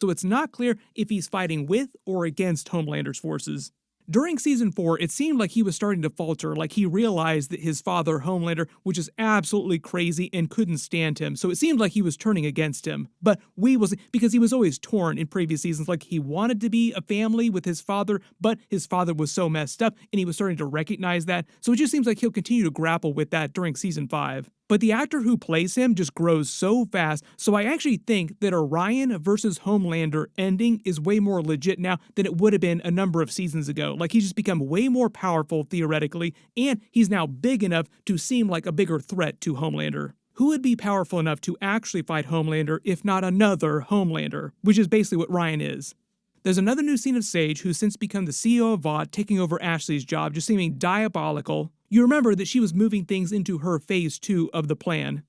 so it's not clear if he's fighting with or against Homelander's forces. During Season 4, it seemed like he was starting to falter, like he realized that his father, Homelander, was just absolutely crazy and couldn't stand him, so it seemed like he was turning against him. But because he was always torn in previous seasons, like he wanted to be a family with his father, but his father was so messed up, and he was starting to recognize that, so it just seems like he'll continue to grapple with that during Season 5. But the actor who plays him just grows so fast, so I actually think that Orion versus Homelander ending is way more legit now than it would have been a number of seasons ago. Like, he's just become way more powerful theoretically, and he's now big enough to seem like a bigger threat to Homelander. Who would be powerful enough to actually fight Homelander if not another Homelander, which is basically what Ryan is. There's another new scene of Sage, who's since become the CEO of Vought, taking over Ashley's job, just seeming diabolical. You remember that she was moving things into her phase 2 of the plan.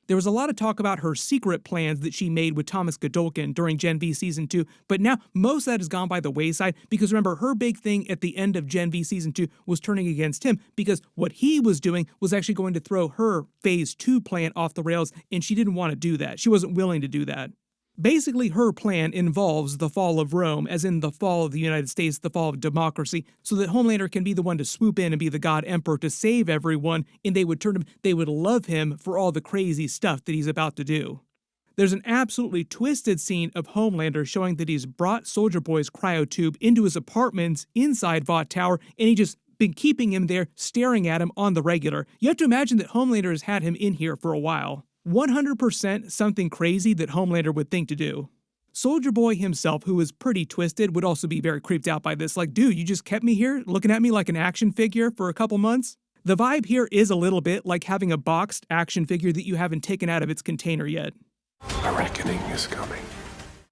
There was a lot of talk about her secret plans that she made with Thomas Godolkin during Gen V Season 2, but now most of that has gone by the wayside because remember, her big thing at the end of Gen V Season 2 was turning against him because what he was doing was actually going to throw her phase 2 plan off the rails, and she didn't want to do that. She wasn't willing to do that. Basically, her plan involves the fall of Rome, as in the fall of the United States, the fall of democracy, so that Homelander can be the one to swoop in and be the God Emperor to save everyone, and they would love him for all the crazy stuff that he's about to do. There's an absolutely twisted scene of Homelander showing that he's brought Soldier Boy's cryotube into his apartments inside Vought Tower, and he just been keeping him there, staring at him on the regular. You have to imagine that Homelander has had him in here for a while. 100% something crazy that Homelander would think to do. Soldier Boy himself, who is pretty twisted, would also be very creeped out by this. Like, dude, you just kept me here looking at me like an action figure for a couple months? The vibe here is a little bit like having a boxed action figure that you haven't taken out of its container yet. A reckoning is coming.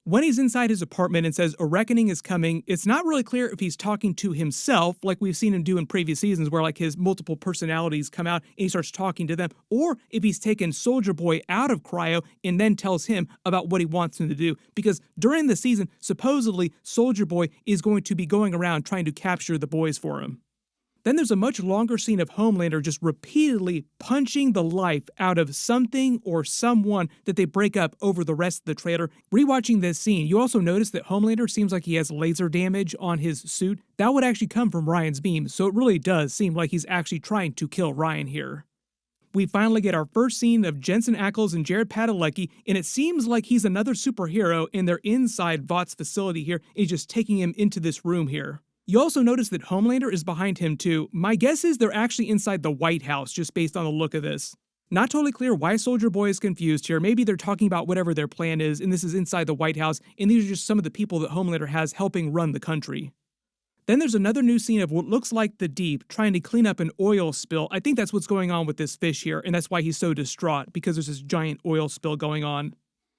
When he's inside his apartment and says a reckoning is coming, it's not really clear if he's talking to himself, like we've seen him do in previous seasons where like his multiple personalities come out and he starts talking to them, or if he's taken Soldier Boy out of cryo and then tells him about what he wants him to do. Because during the season, supposedly Soldier Boy is going to be going around trying to capture the boys for him. Then there's a much longer scene of Homelander just repeatedly punching the life out of something or someone that they break up over the rest of the trailer. Rewatching this scene, you also notice that Homelander seems like he has laser damage on his suit. That would actually come from Ryan's beam, so it really does seem like he's actually trying to kill Ryan here. We finally get our first scene of Jensen Ackles and Jared Padalecki, and it seems like he's another superhero and they're inside Vaught's facility here, and he's just taking him into this room here. You also notice that Homelander is behind him too. My guess is they're actually inside the White House, just based on the look of this. Not totally clear why Soldier Boy is confused here. Maybe they're talking about whatever their plan is, and this is inside the White House, and these are just some of the people that Homelander has helping run the country. Then there's another new scene of what looks like the Deep trying to clean up an oil spill. I think that's what's going on with this fish here, and that's why he's so distraught, because there's this giant oil spill going on.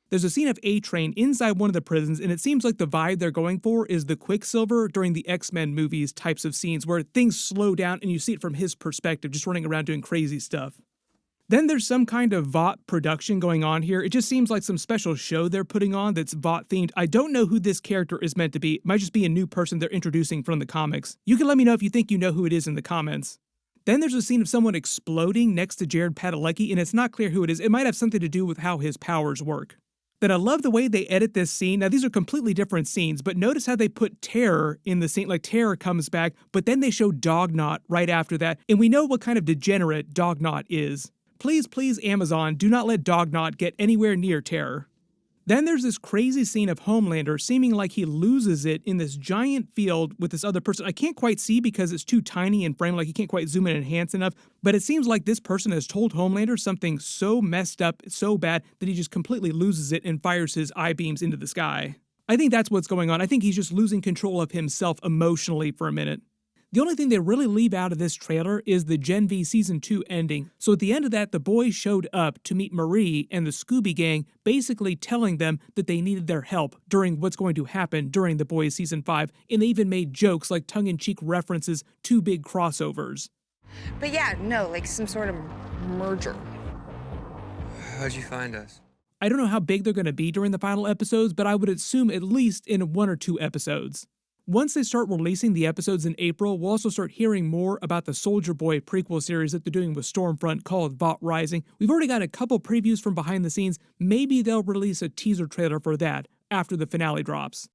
There's a scene of A-Train inside one of the prisons, and it seems like the vibe they're going for is the Quicksilver during the X-Men movies types of scenes where things slow down and you see it from his perspective, just running around doing crazy stuff. Then there's some kind of Vought production going on here. It just seems like some special show they're putting on that's Vought themed. I don't know who this character is meant to be. It might just be a new person they're introducing from the comics. You can let me know if you think you know who it is in the comments. Then there's a scene of someone exploding next to Jared Padalecki, and it's not clear who it is. It might have something to do with how his powers work. Then I love the way they edit this scene. Now, these are completely different scenes, but notice how they put Terror in the scene. Like, Terror comes back, but then they show Dognaught right after that, and we know what kind of degenerate Dognaught is. Please, please, Amazon, do not let Dognaught get anywhere near Terror. Then there's this crazy scene of Homelander seeming like he loses it in this giant field with this other person. I can't quite see because it's too tiny in frame, like you can't quite zoom in and enhance enough, but it seems like this person has told Homelander something so messed up, so bad, that he just completely loses it and fires his I-beams into the sky. I think that's what's going on. I think he's just losing control of himself emotionally for a minute. The only thing they really leave out of this trailer is the Gen V Season 2 ending. So at the end of that, the boys showed up to meet Marie and the Scooby Gang, basically telling them that they needed their help during what's going to happen during The Boys Season 5, and they even made jokes like tongue-in-cheek references to big crossovers. But yeah, no, like some sort of merger. How'd you find us? I don't know how big they're going to be during the final episodes, but I would assume at least in 1 or 2 episodes. Once they start releasing the episodes in April, we'll also start hearing more about the Soldier Boy prequel series that they're doing with Stormfront called Vought Rising. We've already got a couple previews from behind the scenes. Maybe they'll release a teaser trailer for that. after the finale drops.